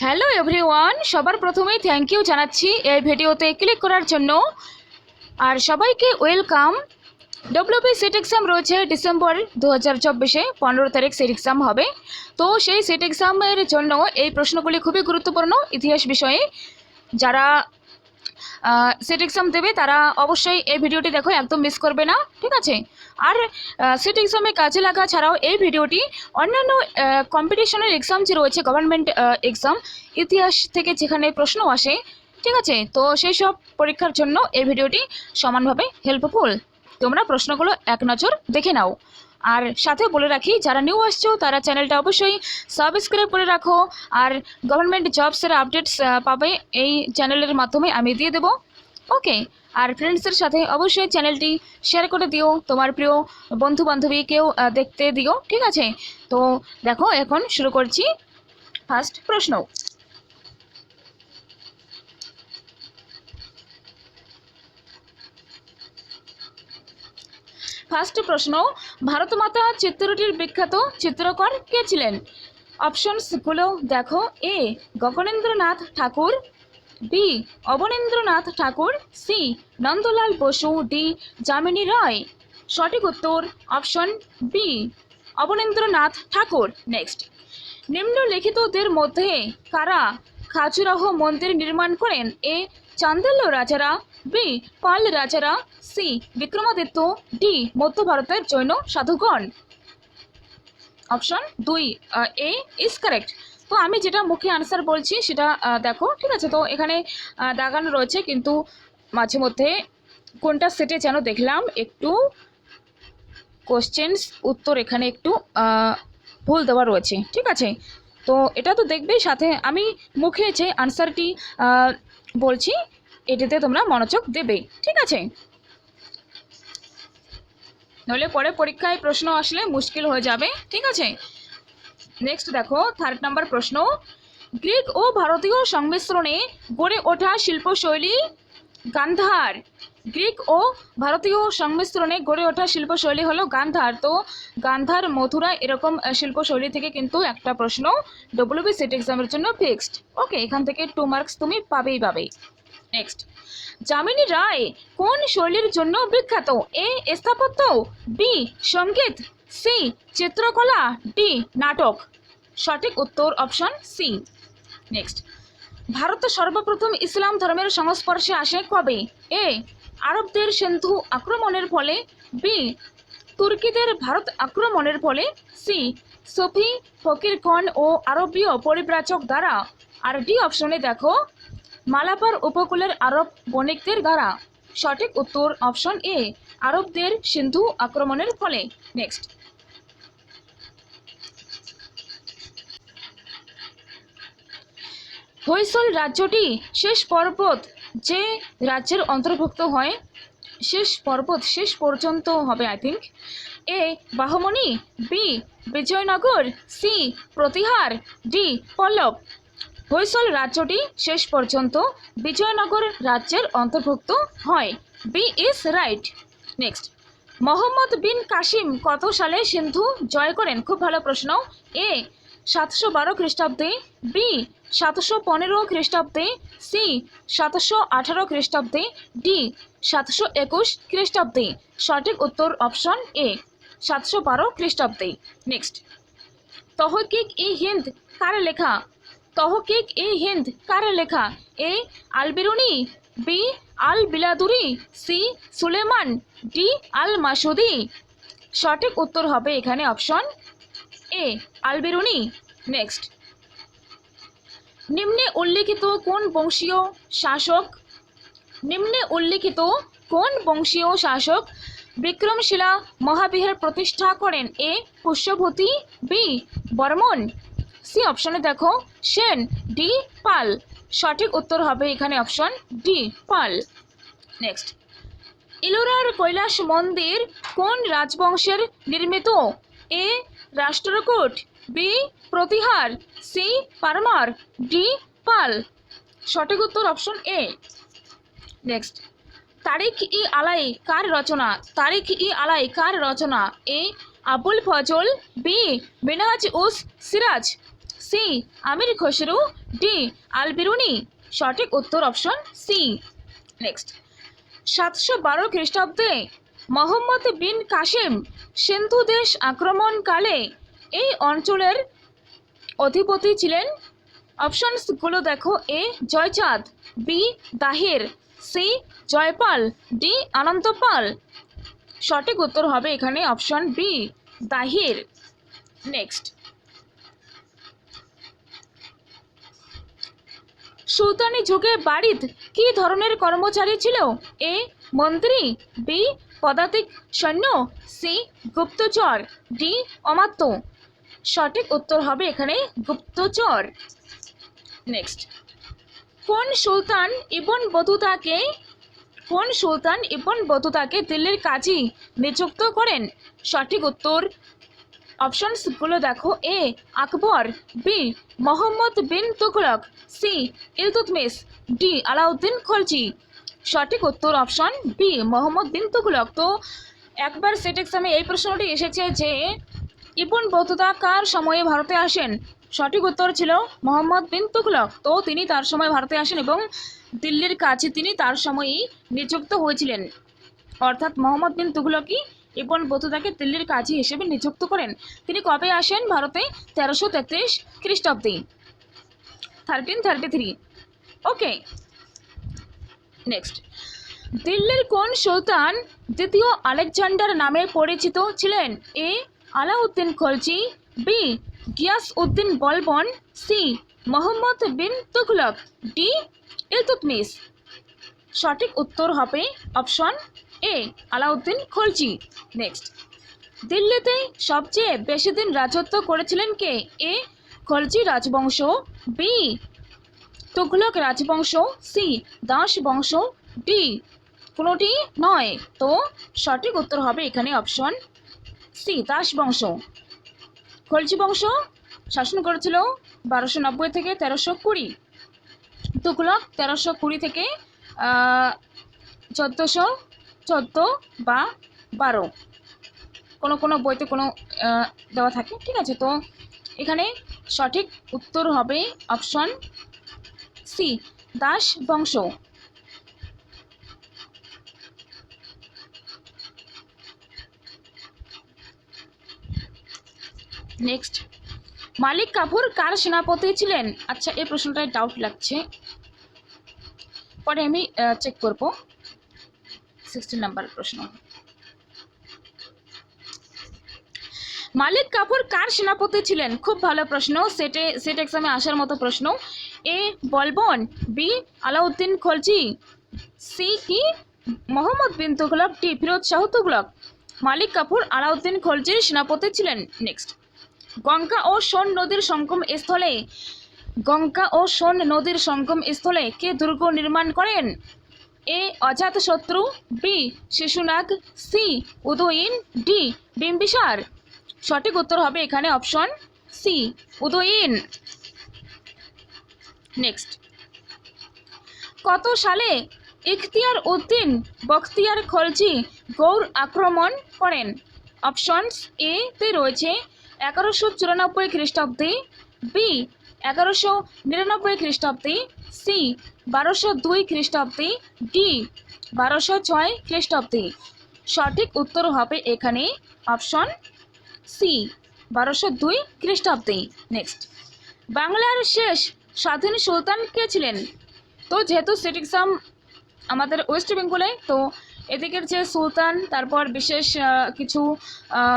Hello everyone, সবার প্রথমেই thank you জানাচ্ছি এই ভিডিওতে ক্লিক করার জন্য। আর সবাইকে ওয়েলকাম। ডব্লিউবি সিট এক্সাম রয়েছে ডিসেম্বর 2024-এ 15 তারিখ সিট এক্সাম হবে। তো সেই সিট এক্সামের জন্য এই প্রশ্নগুলি খুবই গুরুত্বপূর্ণ ইতিহাস বিষয়ে। যারা সিট এক্সাম দেবে তারা অবশ্যই এই ভিডিওটি দেখো, একদম মিস করবে না, ঠিক আছে? আর সিট এক্সামে কাজে লাগা ছাড়াও এই ভিডিওটি অন্যান্য কম্পিটিশনের এক্সাম যে রয়েছে, গভর্নমেন্ট এক্সাম, ইতিহাস থেকে যেখানে প্রশ্ন আসে, ঠিক আছে, তো সেই সব পরীক্ষার জন্য এই ভিডিওটি সমানভাবে হেল্পফুল। তোমরা প্রশ্নগুলো এক নজর দেখে নাও। আর সাথে বলে রাখি, যারা নিউ আসছো তারা চ্যানেলটা অবশ্যই সাবস্ক্রাইব করে রাখো। আর গভর্নমেন্ট জবসের আপডেটস পাবে এই চ্যানেলের মাধ্যমে, আমি দিয়ে দেবো। ওকে। আর ফ্রেন্ডসের সাথে অবশ্যই চ্যানেলটি শেয়ার করে দিও, তোমার প্রিয় বন্ধু বান্ধবীকেও দেখতে দিও, ঠিক আছে? তো দেখো, এখন শুরু করছি ফার্স্ট প্রশ্ন। ফার্স্ট প্রশ্ন, ভারত মাতা চিত্রটির বিখ্যাত চিত্রকর কে ছিলেন? অপশনসগুলো দেখো। এ গগনেন্দ্রনাথ ঠাকুর, বি অবনীন্দ্রনাথ ঠাকুর, সি নন্দলাল বসু, ডি যামিনী রায়। সঠিক উত্তর অপশন বি, অবনীন্দ্রনাথ ঠাকুর। নেক্সট, নিম্নলিখিতদের মধ্যে কারা খাজুরাহো মন্দির নির্মাণ করেন? এ চান্দেল রাজারা, বি পাল রাজারা, সি বিক্রমাদিত্য, ডি মধ্য ভারতের জৈন সাধুগণ। Option 2 A is correct. তো আমি যেটা মুখে আনসার বলছি সেটা দেখো, ঠিক আছে? তো এখানে দাগানো রয়েছে, কিন্তু মাঝে মধ্যে কোনটা সেটে যেন দেখলাম একটু কোশ্চেন্স উত্তর এখানে একটু ভুল দেওয়া রয়েছে, ঠিক আছে? তো এটা তো দেখবেই, সাথে আমি মুখে যে আনসারটি বলছি এটিতে তোমরা মনোযোগ দেবে, ঠিক আছে? নইলে পরে পরীক্ষায় প্রশ্ন আসলে মুশকিল হয়ে যাবে, ঠিক আছে? নেক্সট দেখো, থার্ড নাম্বার প্রশ্ন, গ্রিক ও ভারতীয় সংমিশ্রণে গড়ে ওঠা শিল্পশৈলী গান্ধার। গ্রিক ও ভারতীয় সংমিশ্রণে গড়ে ওঠা শিল্পশৈলী হলো গান্ধার। তো গান্ধার, মথুরা, এরকম শিল্পশৈলী থেকে কিন্তু একটা প্রশ্ন ডব্লিউবি সিট এক্সামের জন্য ফিক্সড। ওকে, এখান থেকে 2 মার্কস তুমি পাবেই। নেক্সট, যামিনী রায় কোন শৈলীর জন্য বিখ্যাত? এ স্থাপত্য, বি সঙ্গীত, সি চিত্রকলা, ডি নাটক। সঠিক উত্তর অপশন সি। নেক্সট, ভারত সর্বপ্রথম ইসলাম ধর্মের সংস্পর্শে আসে কবে? এ আরবদের সিন্ধু আক্রমণের ফলে, বি তুর্কিদের ভারত আক্রমণের ফলে, সি সুফি ফকিরগণ ও আরবীয় পরিব্রাজক দ্বারা, আর ডি অপশনে দেখো মালাবার উপকূলের আরব বণিকদের দ্বারা। সঠিক উত্তর অপশন এ, আরবদের সিন্ধু আক্রমণের ফলে। নেক্সট, হৈসল রাজ্যটি শেষ পর্বত যে রাজ্যের অন্তর্ভুক্ত হয়, শেষ পর্বত শেষ পর্যন্ত হবে I think. A Bahmani, B Vijayanagar, C Pratihar, D Pallava. Hoysala রাজ্যটি শেষ পর্যন্ত বিজয়নগর রাজ্যের অন্তর্ভুক্ত হয়। B is right. Next, Muhammad bin Qasim কত সালে সিন্ধু জয় করেন? খুব ভালো প্রশ্ন। এ 712 খ্রিস্টাব্দে, বি 715 খ্রিস্টাব্দে, সি 718 খ্রিস্টাব্দে, ডি 721 খ্রিস্টাব্দে। সঠিক উত্তর অপশন এ, 712 খ্রিস্টাব্দে। নেক্সট, তহকিক ই হিন্দ কার লেখা? তহকিক ই হিন্দ কার লেখা? এ আল বিরুনি, বি আল বিলাদুরি, সি সুলেমান, ডি আল মাসুদি। সঠিক উত্তর হবে এখানে অপশন এ, আল বিরুনি। নেক্সট, নিম্নে উল্লিখিত কোন বংশীয় শাসক, নিম্নে উল্লিখিত কোন বংশীয় শাসক বিক্রমশিলা মহাবিহার প্রতিষ্ঠা করেন? A Pushyabhuti, B Varman, C অপশনে দেখো সেন, ডি পাল। সঠিক উত্তর হবে এখানে অপশন ডি পাল। নেক্সট, ইলোরার কৈলাস মন্দির কোন রাজবংশের নির্মিত? A Rashtrakuta, B Pratihar, C Paramara, D Pal. সঠিক উত্তর অপশন এ। নেক্সট, তারিখ ই আলাই কার রচনা? তারিখ ই আলাই কার রচনা? এ আবুল ফজল, বি মিনহাজ উস সিরাজ, সি আমির খসরু, ডি আল বিরুনি। সঠিক উত্তর অপশন সি। নেক্সট, 712 খ্রিস্টাব্দে মোহাম্মদ বিন কাসিম সিন্ধু দেশ আক্রমণকালে এই অঞ্চলের অধিপতি ছিলেন। অপশনসগুলো দেখো, A Jaichand, B Dahir, C Jaipal, D Anandapal. সঠিক উত্তর হবে এখানে অপশন বি দাহির। নেক্সট, সুলতানি যুগে বাড়িত কি ধরনের কর্মচারী ছিল? এ মন্ত্রী, বি পদাতিক সৈন্য, সি গুপ্তচর, ডি অমাত্য। সঠিক উত্তর হবে এখানে গুপ্তচর। নেক্সট, কোন সুলতান ইবন বতুতাকে দিল্লির কাজী নিযুক্ত করেন? সঠিক উত্তর অপশনসগুলো দেখো, এ আকবর, B Mohammad bin Tughlaq, C Iltutmish, D Alauddin Khalji. সঠিক উত্তর অপশন বি মোহাম্মদ বিন তুগলক। তো একবার সেট এক্সামে এই প্রশ্নটি এসেছে যে ইবন বতুতা কার সময়ে ভারতে আসেন? সঠিক উত্তর ছিল মোহাম্মদ বিন তুগলক। তো তিনি তার সময় ভারতে আসেন এবং দিল্লির কাছে তিনি তার সময়ই নিযুক্ত হয়েছিলেন। অর্থাৎ মোহাম্মদ বিন তুগলকই ইবন বতুতাকে দিল্লির কাজী হিসেবে নিযুক্ত করেন। তিনি কবে আসেন ভারতে? 1333 খ্রিস্টাব্দে, 1333। ওকে। নেক্সট, দিল্লির কোন সুলতান দ্বিতীয় আলেকজান্ডার নামে পরিচিত ছিলেন? এ Alauddin Khalji, B Ghiyas Uddin Balban, C Mohammad bin Tughlaq, D Iltutmish. সঠিক উত্তর হবে অপশন এ আলাউদ্দিন খলজি। নেক্সট, দিল্লিতে সবচেয়ে বেশি দিন রাজত্ব করেছিলেন কে? এ খলজি রাজবংশ, বি তুগলক রাজবংশ, সি দাস বংশ, ডি কোনোটি নয়। তো সঠিক উত্তর হবে এখানে অপশন সি দাস বংশ। খলজি বংশ শাসন করেছিল 1290 থেকে 1320, তুগলক 1320 থেকে 1414 বা 12, কোনো বইতে কোনো দেওয়া থাকে, ঠিক আছে। তো এখানে সঠিক উত্তর হবে অপশন সি দাস বংশ। নেক্সট, মালিক কাফুর কার সেনাপতি ছিলেন? আচ্ছা, এই প্রশ্নটায় ডাউট লাগছে, পরে আমি চেক করব। 16 নাম্বার প্রশ্ন, মালিক কাফুর কার সেনাপতি ছিলেন? খুব ভালো প্রশ্ন, সেট এক্সামে আসার মতো প্রশ্ন। এ বলবন, বি আলাউদ্দিন খলজি, সি কি মোহাম্মদ বিন তুগলক, ডি ফিরোজ শাহ তুগলক। মালিক কাফুর আলাউদ্দিন খলজির সেনাপতি ছিলেন। নেক্সট, গঙ্গা ও সোন নদীর সঙ্গম স্থলে কে দুর্গ নির্মাণ করেন? A Ajatashatru, B Shishunaga, C Udayin, D Bimbisara. সঠিক উত্তর হবে এখানে অপশন সি উদয়ীন। নেক্সট, কত সালে ইখতিয়ার উদ্দিন বখতিয়ার খলজি গৌড় আক্রমণ করেন? অপশনস এ তে রয়েছে 1194 খ্রিস্টাব্দে, বি 1199 খ্রিস্টাব্দে, সি 1202 খ্রিস্টাব্দে, ডি 1206 খ্রিস্টাব্দে। সঠিক উত্তর হবে এখানে অপশন সি 1202 খ্রিস্টাব্দে। নেক্সট, বাংলার শেষ স্বাধীন সুলতান কে ছিলেন? তো যেহেতু সেট এক্সাম আমাদের ওয়েস্ট বেঙ্গলে, তো এদিকের যে সুলতান, তারপর বিশেষ কিছু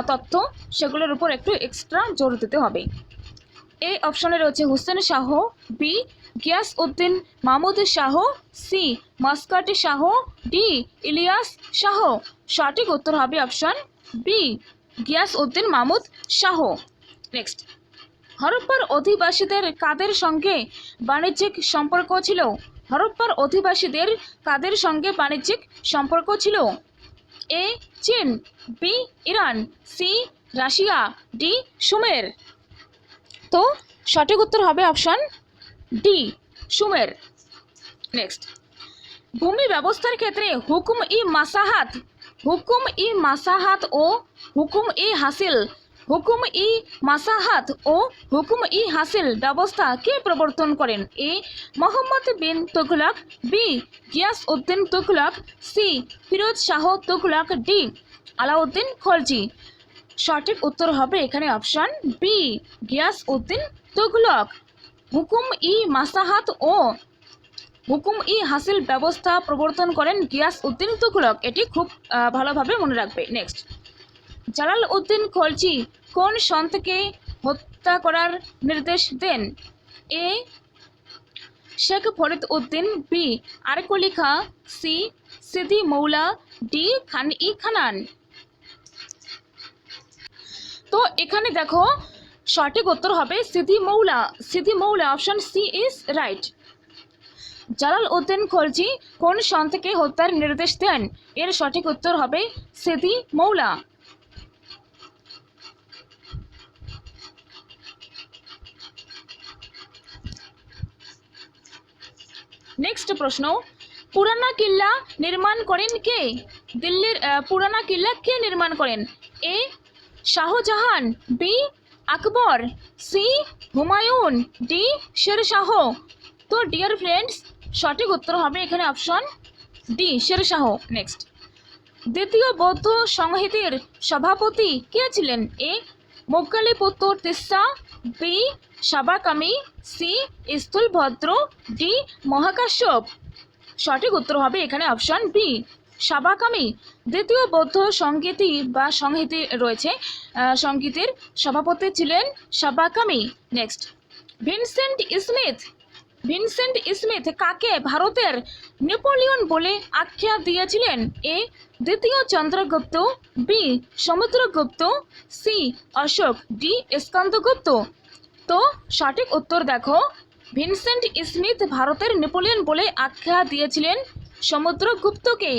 তথ্য, সেগুলোর উপর একটু এক্সট্রা জোর দিতে হবে। এ অপশনে রয়েছে Hussain Shah, B Ghiyas Uddin Mahmud Shah, C Muskat Shah, D Ilyas Shah. সঠিক উত্তর হবে option B Ghiyas Uddin Mahmud Shah. Next, হরপ্পার অধিবাসীদের কাদের সঙ্গে বাণিজ্যিক সম্পর্ক ছিল? হরপ্পার অধিবাসীদের কাদের সঙ্গে বাণিজ্যিক সম্পর্ক ছিল? এ চীন, B Iran, C Russia, D Sumer. তো সঠিক উত্তর হবে অপশন ডি সুমের। নেক্সট, ভূমি ব্যবস্থার ক্ষেত্রে হুকুম ই মাসাহাত হুকুম ই মাসাহাত ও হুকুম ই হাসিল, হুকুম ই মাসাহাত ও হুকুম ই হাসিল ব্যবস্থা কে প্রবর্তন করেন? A Muhammad bin Tughlaq, B Ghiyas Uddin Tughlaq, C Firoz Shah Tughlaq, D Alauddin Khalji. সঠিক উত্তর হবে এখানে অপশন বি গিয়াস উদ্দিন তুগলক। হুকুম ই মাসাহাত ও হুকুম ই হাসিল ব্যবস্থা প্রবর্তন করেন গিয়াস উদ্দিন তুগলক। এটি খুব ভালোভাবে মনে রাখবে। নেক্সট, জালাল উদ্দিন খলজি কোন সন্তকে হত্যা করার নির্দেশ দেন? এ শেখ ফরিদ উদ্দিন, বি আরকলি খাঁ, সি সিদি মৌলা, ডি খান ই খানান। তো এখানে দেখো সঠিক উত্তর হবে Sidi Maula. Sidi Maula, option C is right. Jalal Uddin Khalji কোন সন্তকে হত্যার নির্দেশ দেন? এর সঠিক উত্তর হবে সিদি মৌলা। নেক্সট প্রশ্ন, পুরানা কিল্লা নির্মাণ করেন কে? দিল্লির পুরানা কিল্লা কে নির্মাণ করেন? এ শাহজাহান, বি আকবর, সি হুমায়ুন, ডি শেরশাহ। তো ডিয়ার ফ্রেন্ডস, সঠিক উত্তর হবে এখানে অপশন ডি শেরশাহ। নেক্সট, দ্বিতীয় বৌদ্ধ সংহিতের সভাপতি কে ছিলেন? এ মোগ্গালীপুত্র তিস্সা, বি সাবাকামি, সি স্থূলভদ্র, ডি মহাকাশ্যপ। সঠিক উত্তর হবে এখানে অপশন বি সাবাকামি। দ্বিতীয় বৌদ্ধ সংহিতি রয়েছে, সংগীতের সভাপতি ছিলেন সাবাকামি। Next, Vincent Smith Vincent Smith কাকে ভারতের নেপোলিয়ন বলে আখ্যা দিয়েছিলেন? এ দ্বিতীয় Chandragupta, B Samudragupta, C Ashoka, D Skandagupta. তো সঠিক উত্তর দেখো, ভিনসেন্ট স্মিথ ভারতের নেপোলিয়ন বলে আখ্যা দিয়েছিলেন সমুদ্রগুপ্তকে।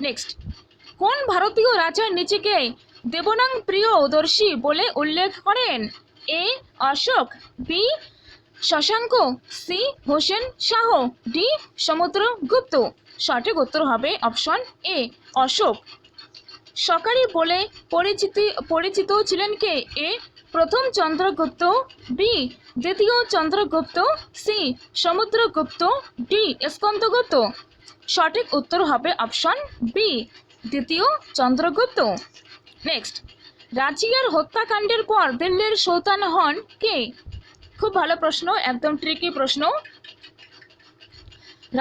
নেক্সট, কোন ভারতীয় রাজা নিজেকে দেবনাং প্রিয়দর্শী বলে উল্লেখ করেন? A Ashoka, B Shashanka, C Hussain Shah, D Samudragupta. সঠিক উত্তর হবে অপশন এ অশোক। সকারি বলে পরিচিত ছিলেন কে? এ প্রথম চন্দ্রগুপ্ত, বি দ্বিতীয় চন্দ্রগুপ্ত, সি সমুদ্রগুপ্ত, ডি স্কন্দগুপ্ত। সঠিক উত্তর হবে অপশন বি দ্বিতীয় চন্দ্রগুপ্ত। নেক্সট, রাজিয়ার হত্যাকাণ্ডের পর দিল্লির সুলতান হন কে? খুব ভালো প্রশ্ন, একদম ট্রিকি প্রশ্ন।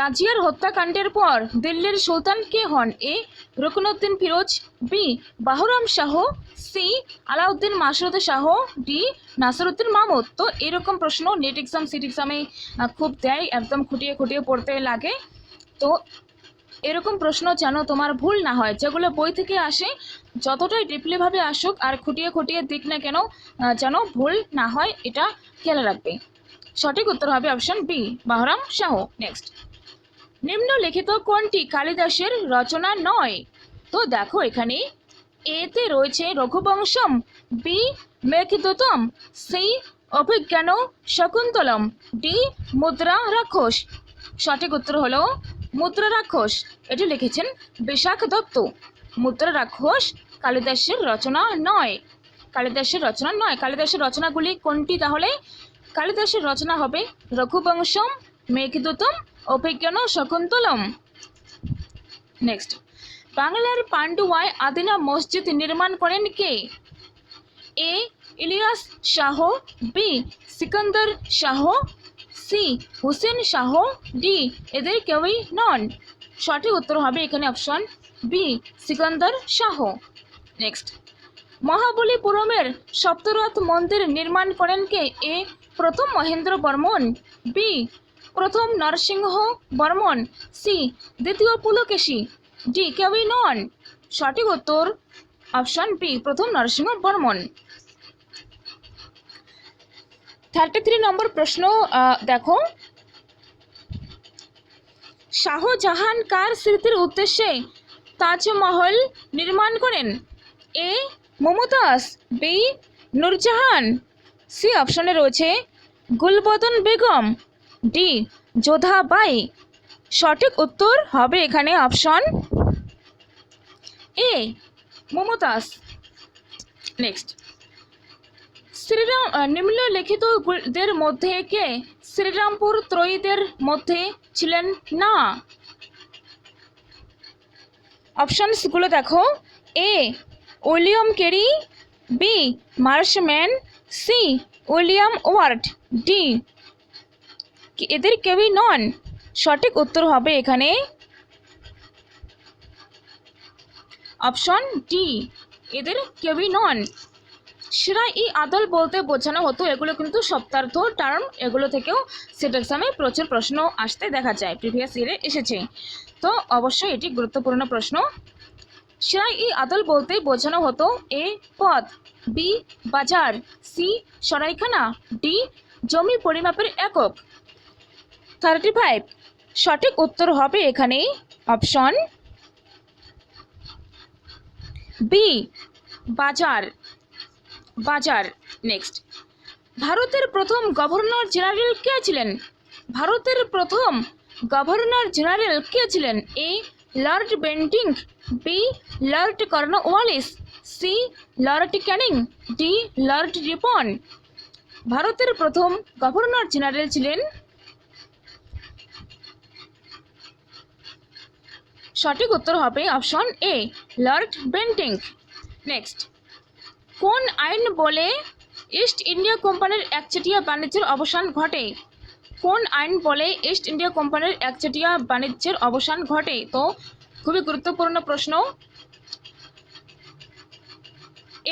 রাজিয়ার হত্যাকাণ্ডের পর দিল্লির সুলতান কে হন? A Ruknuddin Firoz, B Bahram Shah, C Alauddin Masud Shah, D Nasiruddin Mahmud. তো এরকম প্রশ্ন নেট এক্সাম সিট এক্সামে খুব দেয়, একদম খুঁটিয়ে খুঁটিয়ে পড়তে লাগে। তো এরকম প্রশ্ন যেন তোমার ভুল না হয়, যেগুলো বই থেকে আসে যতটাই ডিপলিভাবে আসুক আর খুঁটিয়ে খুঁটিয়ে দিক না কেন, যেন ভুল না হয় এটা খেয়াল রাখবে। সঠিক উত্তর হবে option B Bahram Shah. Next, নিম্নলিখিত কোনটি কালিদাসের রচনা নয়? তো দেখো এখানে এতে রয়েছে রঘুবংশম, বি মেঘদূতম, সি অভিজ্ঞান শকুন্তলম, ডি মুদ্রা রাক্ষস। সঠিক উত্তর হলো মুদ্রা রাক্ষস। এটি লিখেছেন বিশাখ দত্ত। মুদ্রা রাক্ষস কালিদাসের রচনা নয়। কালিদাসের রচনাগুলি কোনটি তাহলে? কালিদাসের রচনা হবে রঘুবংশম, মেঘদূতম, অভিজ্ঞান শকুন্তলম। নেক্সট, বাংলার পান্ডুয়ায় আদিনা মসজিদ নির্মাণ করেন কে? A Ilyas Shah, B Sikandar Shah, C Hussain Shah, D এদের কেউই নন। সঠিক উত্তর হবে এখানে option B Sikandar Shah. Next, মহাবলীপুরমের সপ্তরথ মন্দির নির্মাণ করেন কে? এ প্রথম মহেন্দ্র বর্মন, বি প্রথম নরসিংহ বর্মন, সি দ্বিতীয় পুলকেশী, ডি কেউই নন। সঠিক উত্তর অপশন বি প্রথম নরসিংহ বর্মন। 33 নম্বর প্রশ্ন দেখো, শাহজাহান কার স্মৃতির উদ্দেশ্যে তাজমহল নির্মাণ করেন? এ মমতাজ, বি নূরজাহান, সি অপশনে রয়েছে গুলবদন বেগম, ডি যোধাবাই। সঠিক উত্তর হবে এখানে অপশন এ, মমতাজ। নেক্সট, শ্রীরাম নিম্নলিখিতদের মধ্যে কে শ্রীরামপুর ত্রয়ীদের মধ্যে ছিলেন না? অপশনসগুলো দেখো, A William Carey, B Marshman, C William Ward, D এদের কেউই নন। সঠিক উত্তর হবে এখানে অপশন ডি, এদের কেউই নন। সেরা-ই আদল বলতে বোঝানো হতো, এগুলো কিন্তু শব্দার্থ টার্ম, এগুলো থেকেও সেট এক্সামে প্রচুর প্রশ্ন আসতে দেখা যায়, প্রিভিয়াস ইয়ারে এসেছে, তো অবশ্যই এটি গুরুত্বপূর্ণ প্রশ্ন। সেরা-ই আদল বলতে বোঝানো হতো এ পদ, বি বাজার, সি সরাইখানা, ডি জমি পরিমাপের একক। 35 সঠিক উত্তর হবে এখানে অপশন বি, বাজার, বাজার। নেক্সট, ভারতের প্রথম গভর্নর জেনারেল কে ছিলেন? ভারতের প্রথম গভর্নর জেনারেল কে ছিলেন? A Lord Bentinck, B Lord Cornwallis, C Lord Canning, D Lord Ripon. ভারতের প্রথম গভর্নর জেনারেল ছিলেন, সঠিক উত্তর হবে option A, Lord Bentinck. Next, কোন আইন বলে ইস্ট ইন্ডিয়া কোম্পানির একচেটিয়া বাণিজ্যের অবসান ঘটে? কোন আইন বলে ইস্ট ইন্ডিয়া কোম্পানির একচেটিয়া বাণিজ্যের অবসান ঘটে? তো খুবই গুরুত্বপূর্ণ প্রশ্ন।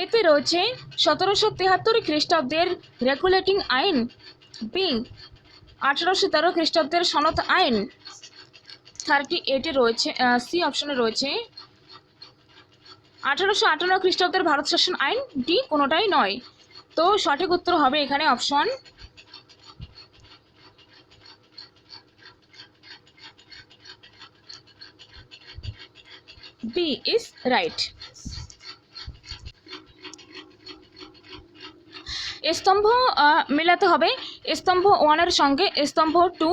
এতে রয়েছে 1773 খ্রিস্টাব্দের রেগুলেটিং আইন, বি 1813 খ্রিস্টাব্দের সনদ আইন, 38 রয়েছে, সি অপশনে রয়েছে 1858 খ্রিস্টাব্দের ভারত শাসন আইন, ডি কোনোটাই নয়। তো সঠিক উত্তর হবে এখানে অপশন বি ইজ রাইট। স্তম্ভ মেলাতে হবে, স্তম্ভ 1-এর সঙ্গে স্তম্ভ 2।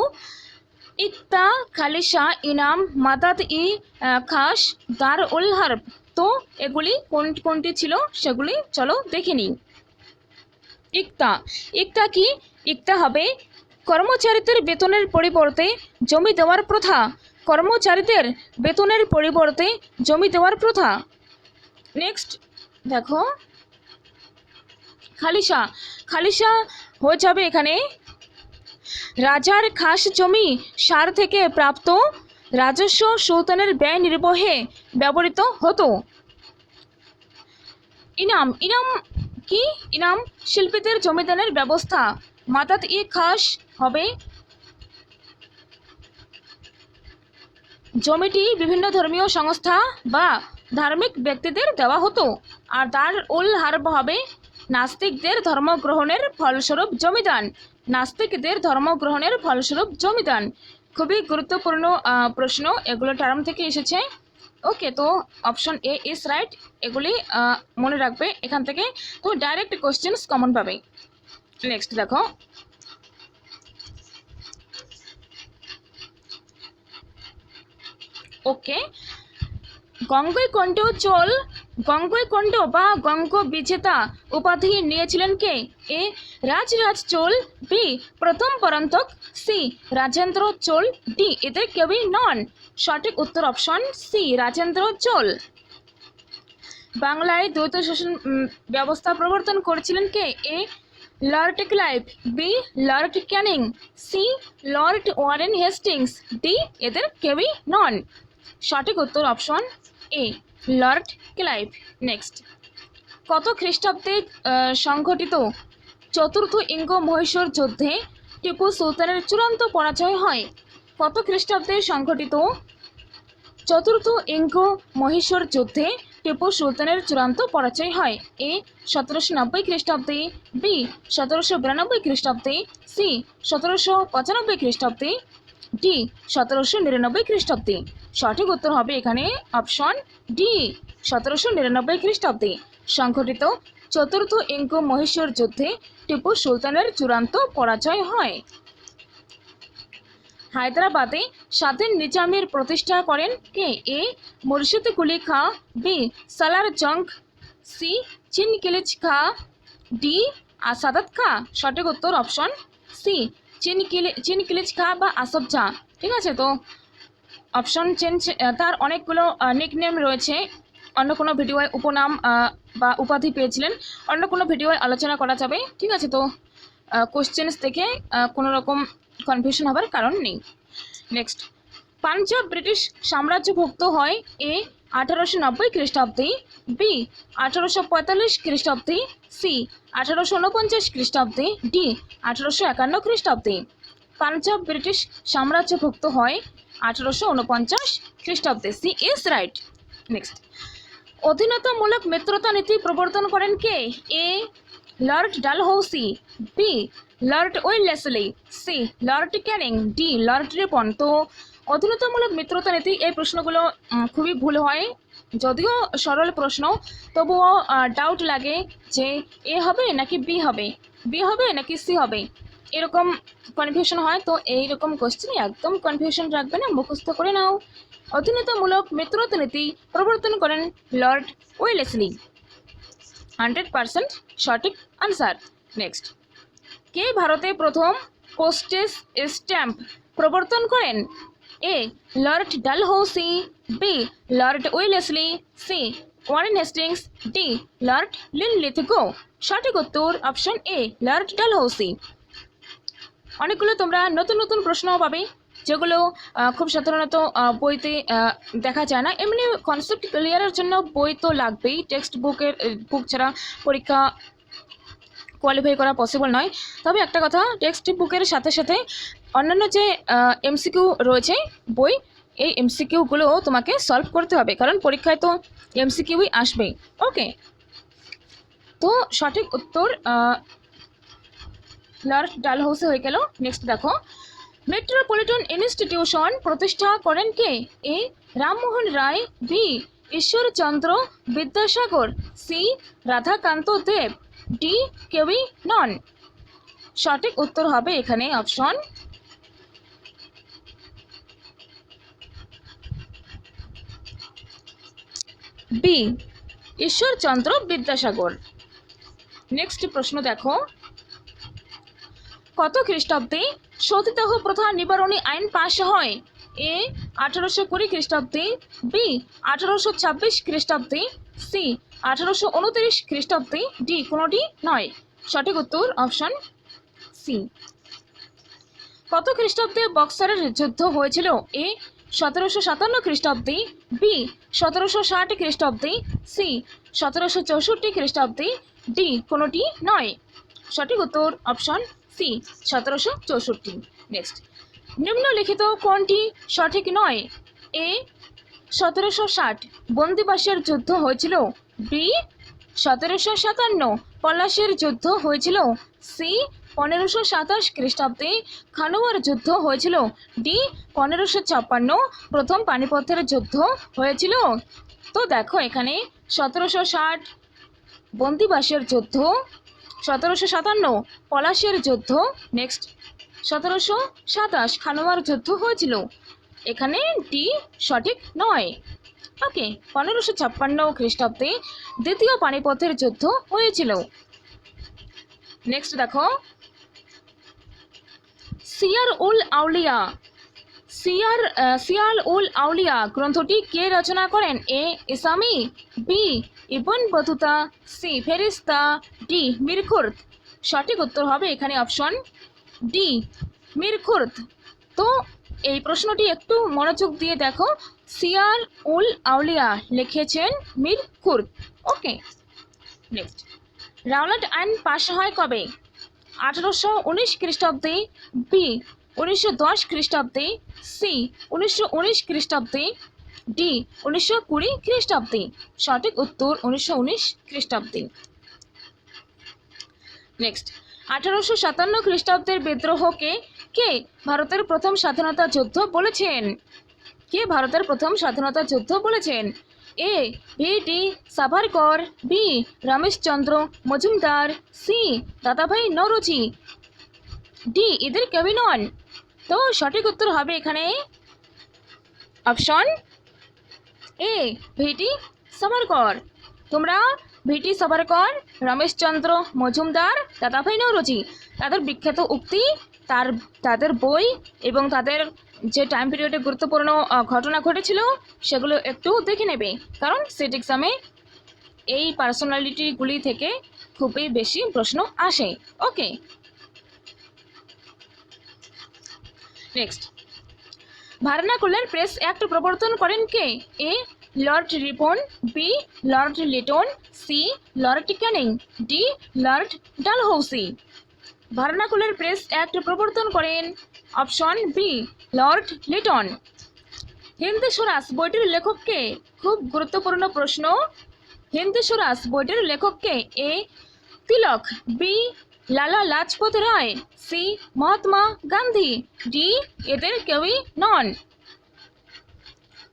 ইকতা, খালিশা, ইনাম, মাদাদ ই খাস, দার উল হারব। তো এগুলি কোনটি ছিল সেগুলি চলো দেখে নিই। ইকতা, ইকতা কি? ইকতা হবে কর্মচারীদের বেতনের পরিবর্তে জমি দেওয়ার প্রথা, কর্মচারীদের বেতনের পরিবর্তে জমি দেওয়ার প্রথা। নেক্সট দেখো, খালিশা, খালিশা হয়ে যাবে এখানে রাজার খাস জমি সার থেকে প্রাপ্ত রাজস্ব সুলতানের ব্যয় নির্বাহে ব্যবহৃত হতো। ইনাম, ইনাম কি? ইনাম শিল্পীদের জমিদানের ব্যবস্থা। মাদাদ ই খাস হবে জমিটি বিভিন্ন ধর্মীয় সংস্থা বা ধার্মিক ব্যক্তিদের দেওয়া হতো। আর দার উল হারব হবে নাস্তিকদের ধর্মগ্রহণের ফলস্বরূপ জমিদান, নাস্তিকদের ধর্মগ্রহণের ফলস্বরূপ জমিদান। খুবই গুরুত্বপূর্ণ প্রশ্ন, এগুলো টার্ম থেকে এসেছে। ওকে, তো অপশন এ ইজ রাইট, এগুলি মনে রাখবে, এখান থেকে তুমি ডাইরেক্ট কোশ্চেন্স কমন পাবে। নেক্সট দেখো, ওকে, গঙ্গৈকণ্ঠ চোল গঙ্গৈকণ্ঠ বা গঙ্গ বিজেতা উপাধি নিয়েছিলেন কে? এ রাজরাজ চোল, বি প্রথম পরান্তক, সি রাজেন্দ্র চোল, ডি এদের কেউই নন। সঠিক উত্তর অপশন সি, রাজেন্দ্র চোল। বাংলায় দ্বৈত শাসন ব্যবস্থা প্রবর্তন করেছিলেন কে? A Lord Clive, B Lord Canning, C Lord Warren Hastings, D এদের কেউই নন। সঠিক উত্তর option A, Lord Clive. Next, কত খ্রিস্টাব্দে সংঘটিত চতুর্থ ইঙ্গ মহীশূর যুদ্ধে টিপু সুলতানের চূড়ান্ত পরাজয় হয়? কত খ্রিস্টাব্দে সংঘটিত চতুর্থ ইঙ্গ মহীশূর যুদ্ধে টিপু সুলতানের চূড়ান্ত পরাজয় হয়? এ 1790 খ্রিস্টাব্দে, বি 1792 খ্রিস্টাব্দে, সি 1795 খ্রিস্টাব্দে, ডি 1799 খ্রিস্টাব্দে। সঠিক উত্তর হবে এখানে অপশন ডি, 1799 খ্রিস্টাব্দে সংঘটিত চতুর্থ ইঙ্গ মহীশূর যুদ্ধে টিপু সুলতানের চূড়ান্ত পরাজয় হয়। হায়দ্রাবাদে স্বাধীন নিজামের প্রতিষ্ঠা করেন কে? এ মুর্শিদ কুলি খাঁ, বি সালার জং, সি চিনকিলিচ খাঁ, ডি সাদাত খাঁ। সঠিক উত্তর অপশন সি চিনকিলিচ খাঁ বা আসফ জাহ। ঠিক আছে, তো অপশন চেঞ্জ, তার অনেকগুলো নিকনেম রয়েছে, অন্য কোনো ভিডিওয় উপনাম বা উপাধি পেয়েছিলেন, অন্য কোনো ভিডিওয় আলোচনা করা যাবে। ঠিক আছে, তো কোশ্চেন্স দেখে কোনো রকম কনফিউশন হবার কারণ নেই। নেক্সট, পাঞ্জাব ব্রিটিশ সাম্রাজ্যভুক্ত হয় এ 1890 খ্রিস্টাব্দে, বি 1845 খ্রিস্টাব্দে, সি 1849 খ্রিস্টাব্দে, ডি 1851 খ্রিস্টাব্দে। পাঞ্জাব ব্রিটিশ সাম্রাজ্যভুক্ত হয় 1849 খ্রিস্টাব্দে, সি ইজ রাইট। নেক্সট, অধীনতামূলক মিত্রতা নীতি প্রবর্তন করেন কে? A Lord Dalhousie, B Lord Wellesley, C Lord Canning, D Lord Ripon. তো অধীনতামূলক মিত্রতা নীতি, এই প্রশ্নগুলো খুবই ভুল হয়, যদিও সরল প্রশ্ন তবুও ডাউট লাগে যে এ হবে নাকি বি হবে, বি হবে নাকি সি হবে, এরকম কনফিউশন হয়। তো এইরকম কোশ্চেনে একদম কনফিউশন রাখবে না, মুখস্থ করে নাও। অধীনতামূলক মিত্রতা নীতি প্রবর্তন করেন লর্ড ওয়েলেসলি, 100% সঠিক আনসার। নেক্সট, কে ভারতে প্রথম পোস্টেজ স্ট্যাম্প প্রবর্তন করেন? A Lord Dalhousie, B Lord Wellesley, C Warren Hastings, D Lord Linlithgow. সঠিক উত্তর অপশন এ লর্ড ডালহৌসি। অনেকগুলো তোমরা নতুন নতুন প্রশ্ন পাবে, যেগুলো খুব সাধারণত বইতে দেখা যায় না। এমনি কনসেপ্ট ক্লিয়ারের জন্য বই তো লাগবেই, টেক্সট বুক ছাড়া পরীক্ষা কোয়ালিফাই করা পসিবল নয়। তবে একটা কথা, টেক্সট বুকের সাথে সাথে অন্যান্য যে এমসিকিউ রয়েছে বই, এই এমসিকিউগুলো তোমাকে সলভ করতে হবে, কারণ পরীক্ষায় তো এমসিকিউই আসবে। ওকে, তো সঠিক উত্তর লর্ড ডালহৌসি হয়ে গেল। নেক্সট দেখো, মেট্রোপলিটন ইনস্টিটিউশন প্রতিষ্ঠা করেন কে? A Rammohan Roy, B Ishwarchandra Vidyasagar, C Radhakanta Deb, D কেউই নন। সঠিক উত্তর হবে এখানে option B Ishwarchandra Vidyasagar. Next প্রশ্ন দেখো, কত খ্রিস্টাব্দে সতীদাহ প্রথা নিবারণী আইন পাশ হয়? এ 1820 খ্রিস্টাব্দে, বি 1826 খ্রিস্টাব্দে, সি 1829 খ্রিস্টাব্দে, ডি কোনোটি নয়। সঠিক উত্তর অপশন সি। কত খ্রিস্টাব্দে বক্সারের যুদ্ধ হয়েছিল? এ 1757 খ্রিস্টাব্দে, বি 1760 খ্রিস্টাব্দে, সি 1764 খ্রিস্টাব্দে, ডি কোনোটি নয়। সঠিক উত্তর অপশন সি 1764। নেক্সট, নিম্নলিখিত কোনটি সঠিক নয়? এ 1760 বন্দিবাসের যুদ্ধ হয়েছিল, বি 1757 পলাশের যুদ্ধ হয়েছিল, সি 1527 খ্রিস্টাব্দে খানুয়ার যুদ্ধ হয়েছিল, ডি 1556 প্রথম পানিপথের যুদ্ধ হয়েছিল। তো দেখো এখানে 1760 বন্দিবাসের যুদ্ধ, 1757 পলাশের যুদ্ধ, নেক্সট 1727 খানুয়ার যুদ্ধ হয়েছিল, এখানে ডি সঠিক নয়। ওকে, 1556 খ্রিস্টাব্দে দ্বিতীয় পানিপথের যুদ্ধ হয়েছিল। নেক্সট দেখো, সিয়ার উল আউলিয়া গ্রন্থটি কে রচনা করেন? এ ইসামি, বি ইবন বতুতা, সি ফেরিস্তা, ডি মীর খুরদ। সঠিক উত্তর হবে এখানে অপশন ডি মীর খুরদ। তো এই প্রশ্নটি একটু মনোযোগ দিয়ে দেখো, সিয়ার উল আউলিয়া লিখেছেন মীর খুরদ। ওকে, নেক্সট, রাওলাট আইন পাশ হয় কবে? 1819 খ্রিস্টাব্দে, বি 1910 খ্রিস্টাব্দে, সি 1919 খ্রিস্টাব্দে, ডি 1920 খ্রিস্টাব্দে। সঠিক উত্তর 1919 খ্রিস্টাব্দে। নেক্সট, 1857 খ্রিস্টাব্দের বিদ্রোহকে কে ভারতের প্রথম স্বাধীনতা যুদ্ধ বলেছেন? কে ভারতের প্রথম স্বাধীনতা যুদ্ধ বলেছেন? এ ভি.টি. সাভারকর, বি রমেশচন্দ্র মজুমদার, সি দাদাভাই নওরোজি, ডি এদের কেউই নন। তো সঠিক উত্তর হবে এখানে অপশন এ, ভিটি সাভারকর। তোমরা ভিটি সাভারকর, রমেশচন্দ্র মজুমদার, দাদাভাই নৌরোজি, তাদের বিখ্যাত উক্তি, তাদের বই এবং তাদের যে টাইম পিরিয়ডে গুরুত্বপূর্ণ ঘটনা ঘটেছিল সেগুলো একটু দেখে নেবে, কারণ সেট এক্সামে এই পার্সোনালিটিগুলি থেকে খুবই বেশি প্রশ্ন আসে। Okay, next, vernacular press act প্রবর্তন করেন কে? A, Lord Ripon, B, Lord Lytton, C, Lord Canning, D, Lord Dalhousie. Vernacular press act প্রবর্তন করেন option B, Lord Lytton. Hindi Swaraj বইটির লেখক কে? খুব গুরুত্বপূর্ণ প্রশ্ন। হিন্দি স্বরাজ বইটির লেখক কে? এ, Tilak, B, Lala Lajpat Rai, C, Mahatma Gandhi, D, এদের কেউই নন।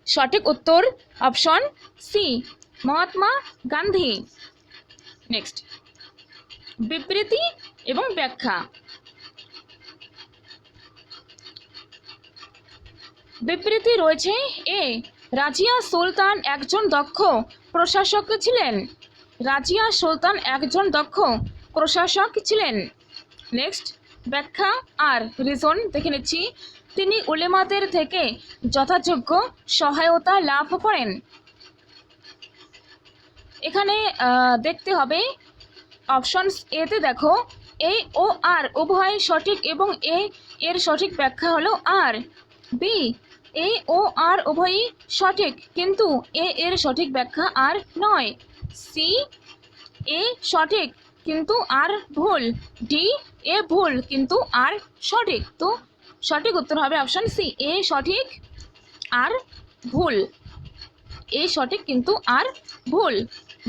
সঠিক উত্তর option C, Mahatma Gandhi. Next, বিবৃতি এবং ব্যাখ্যা। বিবৃতি রয়েছে, এ, রাজিয়া সুলতান একজন দক্ষ প্রশাসক ছিলেন। রাজিয়া সুলতান একজন দক্ষ প্রশাসক ছিলেন। নেক্সট, ব্যাখ্যা আর রিজন দেখে নিচ্ছি। তিনি উলেমাদের থেকে যথাযোগ্য সহায়তা লাভ করেন। এখানে দেখতে হবে অপশনস এতে দেখো, এ ও আর উভয় সঠিক এবং এ এর সঠিক ব্যাখ্যা হলো আর। বি, এ ও আর উভয়ই সঠিক কিন্তু এ এর সঠিক ব্যাখ্যা আর নয়। সি, এ সঠিক কিন্তু আর ভুল। ডি, এ ভুল কিন্তু আর সঠিক। তো সঠিক উত্তর হবে অপশন সি, এ সঠিক আর ভুল। এ সঠিক কিন্তু আর ভুল।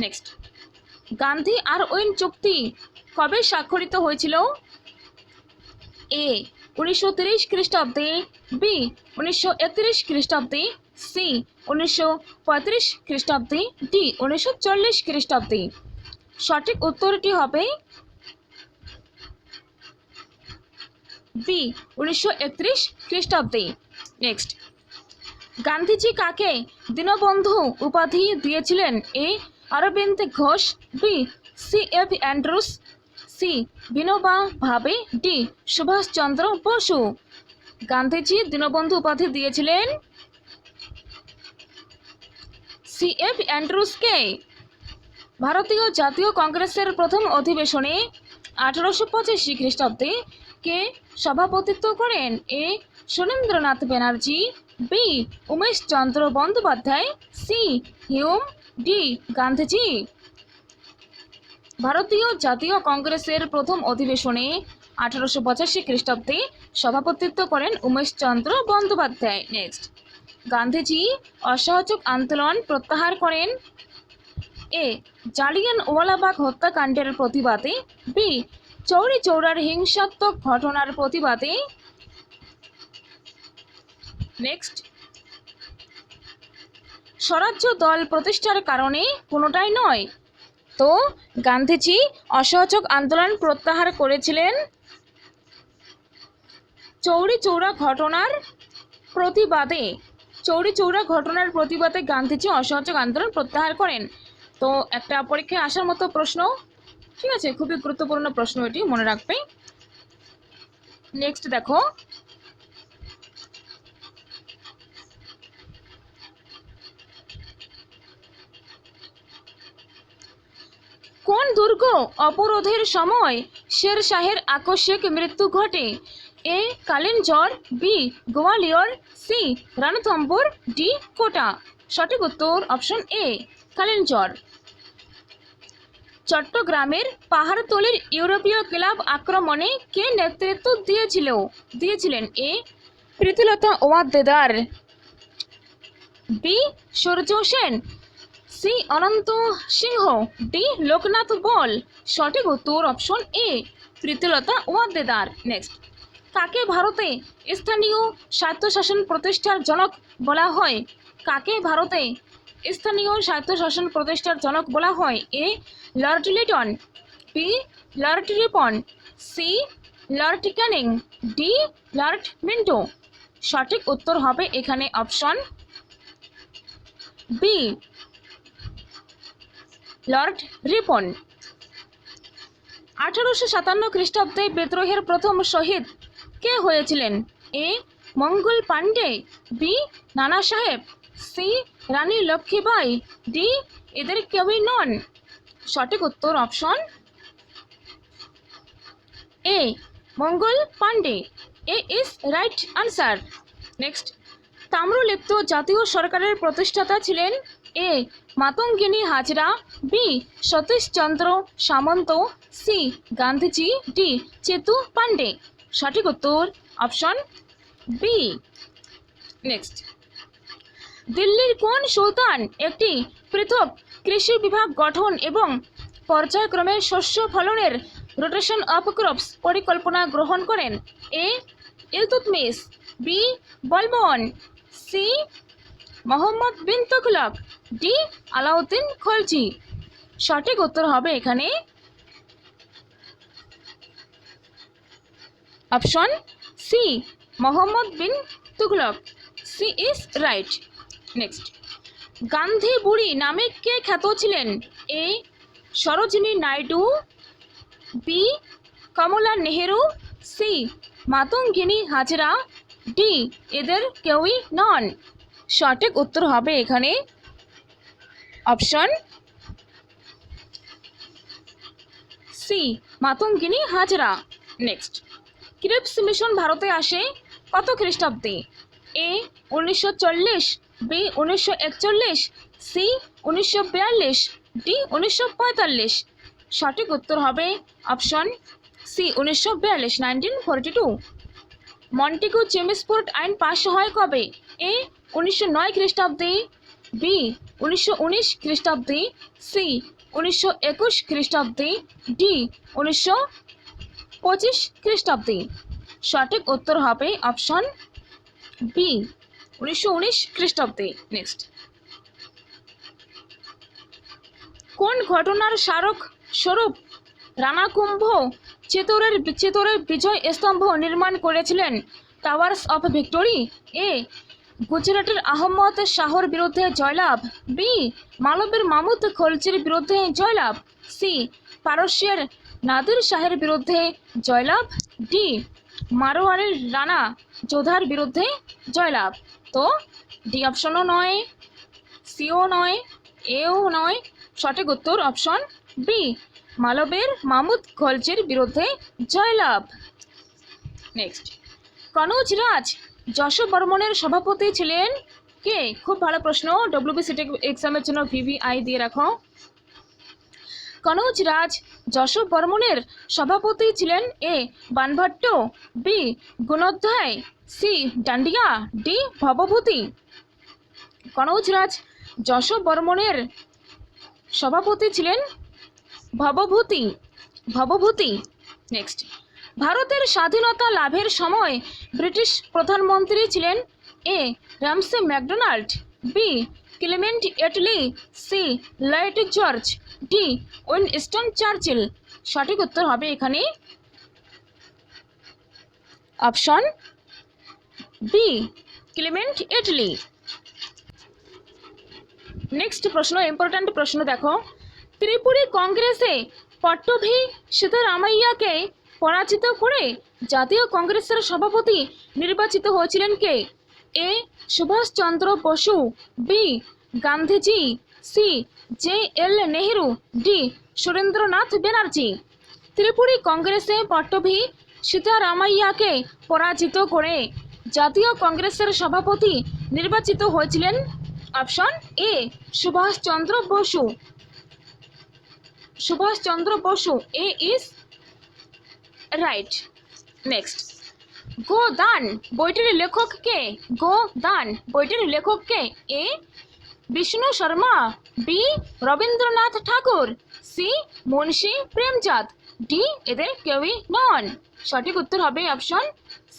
নেক্সট, গান্ধী আর ওয়েন চুক্তি কবে স্বাক্ষরিত হয়েছিল? এ, 1930 খ্রিস্টাব্দে, বি, 1931 খ্রিস্টাব্দে, সি, 1935 খ্রিস্টাব্দে, ডি, 1940 খ্রিস্টাব্দে। সঠিক উত্তরটি হবে বি, 1931 খ্রিস্টাব্দে। নেক্সট, গান্ধীজি কাকে দীনবন্ধু উপাধি দিয়েছিলেন? A, Aurobindo Ghosh, B, C F Andrews, C, Vinoba Bhave, D, Subhash Chandra Bose. Gandhiji Deenabandhu উপাধি দিয়েছিলেন সি এফ অ্যান্ড্রুসকে। ভারতীয় জাতীয় কংগ্রেসের প্রথম অধিবেশনে 1885 খ্রিস্টাব্দে কে সভাপতিত্ব করেন? A, Surendranath Banerjee, B, Umesh Chandra Bandyopadhyay, C, Hume, D, Gandhiji. ভারতীয় জাতীয় কংগ্রেসের প্রথম অধিবেশনে 1885 খ্রিস্টাব্দে সভাপতিত্ব করেন উমেশ চন্দ্র বন্দ্যোপাধ্যায়। নেক্সট, গান্ধীজি অসহযোগ আন্দোলন প্রত্যাহার করেন? এ, জালিয়ানওয়ালাবাগ হত্যাকাণ্ডের প্রতিবাদে, বি, চৌরি চৌরার হিংসাত্মক ঘটনার প্রতিবাদে। নেক্সট, স্বরাজ্য দল প্রতিষ্ঠার কারণে কোনোটাই নয়। তো গান্ধীজি অসহযোগ আন্দোলন প্রত্যাহার করেছিলেন চৌরি চৌরা ঘটনার প্রতিবাদে। চৌরি চৌরা ঘটনার প্রতিবাদে গান্ধীজি অসহযোগ আন্দোলন প্রত্যাহার করেন। তো একটা পরীক্ষায় আসার মতো প্রশ্ন, ঠিক আছে, খুবই গুরুত্বপূর্ণ প্রশ্ন, এটি মনে রাখবে। নেক্সট দেখো, কোন দুর্গ অবরোধের সময় শের শাহের আকস্মিক মৃত্যু ঘটে? A, Kalinjar, B, Gwalior, C, Ranthambore, D, Kota. সঠিক উত্তর অপশন এ, কালিঞ্জর। চট্টগ্রামের পাহাড়তলির ইউরোপীয় ক্লাব আক্রমণে কে নেতৃত্ব দিয়েছিলেন? এ, প্রীতিলতা ওয়াদ্দেদার, বি, সূর্য সেন, সি, অনন্ত সিংহ, ডি, লোকনাথ বল। সঠিক উত্তর অপশন এ, প্রীতিলতা ওয়াদ্দেদার। নেক্সট, কাকে ভারতে স্থানীয় স্বায়ত্তশাসন প্রতিষ্ঠার জনক বলা হয়? কাকে ভারতে স্থানীয় স্বায়ত্তশাসন প্রতিষ্ঠার জনক বলা হয়? A, Lord Lytton, B, Lord Ripon, C, Lord Canning, D Lord Minto. সঠিক উত্তর হবে এখানে অপশন বি লর্ড রিপন। 1857 খ্রিস্টাব্দে বিদ্রোহের প্রথম শহীদ কে হয়েছিলেন? এ মঙ্গল পাণ্ডে, বি নানা সাহেব, সি রানী লক্ষ্মীবাই, ডি এদের কেউই নন। সঠিক উত্তর option A Mangal Pandey. A is right answer. Next, Tamralipta জাতীয় সরকারের প্রতিষ্ঠাতা ছিলেন? এ মাতঙ্গিনী হাজরা, বি সতীশচন্দ্র সামন্ত, সি গান্ধীজি, ডি চেতু পাণ্ডে। সঠিক উত্তর অপশন বি। নেক্সট, দিল্লির কোন সুলতান একটি পৃথক কৃষি বিভাগ গঠন এবং পর্যায়ক্রমে শস্য ফলনের রোটেশন অফ ক্রপস পরিকল্পনা গ্রহণ করেন? A Iltutmish, B Balban, C Mohammad bin Tughlaq, D Alauddin Khalji. সঠিক উত্তর হবে এখানে option C Mohammad bin Tughlaq. C is right. Next, Gandhi Buri নামে কে খ্যাত ছিলেন? A Sarojini Naidu, B Kamala Nehru, C Matangini Hazra, D এদের কেউই নন। সঠিক উত্তর হবে এখানে option C Matangini Hazra. Next, Cripps mission ভারতে আসে কত খ্রিস্টাব্দে? A 1940, B 1941, C 1942, D 1945। সঠিক উত্তর হবে অপশন সি 1942, 1942। মন্টেগু চেমস্ফোর্ড আইন পাশ হয় কবে? এ 1909 খ্রিস্টাব্দে, বি 1919 খ্রিস্টাব্দে, সি 1921 খ্রিস্টাব্দে, ডি 1925 খ্রিস্টাব্দে। সঠিক উত্তর হবে অপশন বি 1919 খ্রিস্টাব্দে। নেক্সট, কোন ঘটনার স্মারক স্বরূপ রানা কুম্ভ চিতোরের বিজয় স্তম্ভ নির্মাণ করেছিলেন? Towers of victory. এ গুজরাটের আহমদ শাহর বিরুদ্ধে জয়লাভ, বি মালবের মামুদ খলজির বিরুদ্ধে জয়লাভ, সি পারস্যের নাদির শাহের বিরুদ্ধে জয়লাভ, ডি মারোয়ারের রানা যোধার বিরুদ্ধে জয়লাভ। তো ডি অপশনও নয়, সিও নয়, এও নয়। সঠিক উত্তর অপশন বি মালবের মামুদ খলজির বিরুদ্ধে জয়লাভ। নেক্সট, কনৌজ রাজ যশো বর্মনের সভাপতি ছিলেন কে? খুব ভালো প্রশ্ন, ডব্লিউবিসিটি এক্সামের জন্য ভিভিআই দিয়ে রাখো। কনৌজ রাজ যশো বর্মনের সভাপতি ছিলেন? এ বানভট্ট, বি গুণোধ্যায়, সি ডান্ডিয়া, ডি ভবভূতি। কনৌজ রাজ যশো বর্মনের সভাপতি ছিলেন ভবভূতি। নেক্সট, ভারতের স্বাধীনতা লাভের সময় ব্রিটিশ প্রধানমন্ত্রী ছিলেন? A Ramsay MacDonald, B Clement Attlee, C Lloyd George, D Winston Churchill. সঠিক উত্তর হবে এখানে option B Clement Attlee. Next প্রশ্ন, ইম্পর্ট্যান্ট প্রশ্ন দেখো, ত্রিপুরী কংগ্রেসে পট্টভি সিদ্ধরামাইয়াকে পরাজিত করে জাতীয় কংগ্রেসের সভাপতি নির্বাচিত হয়েছিলেন কে? A Subhash Chandra Bose, B Gandhiji, C JL Nehru, D Surendranath Banerjee. Tripuri কংগ্রেসে পট্টভি সিদ্ধরামাইয়াকে পরাজিত করে জাতীয় কংগ্রেসের সভাপতি নির্বাচিত হয়েছিলেন option A Subhash Chandra Bose. A is right. Next, Godaan বইটির লেখক কে? A Vishnu Sharma, B Rabindranath Thakur, C Munshi Premchand, D এদের কেউই নন। সঠিক উত্তর হবে option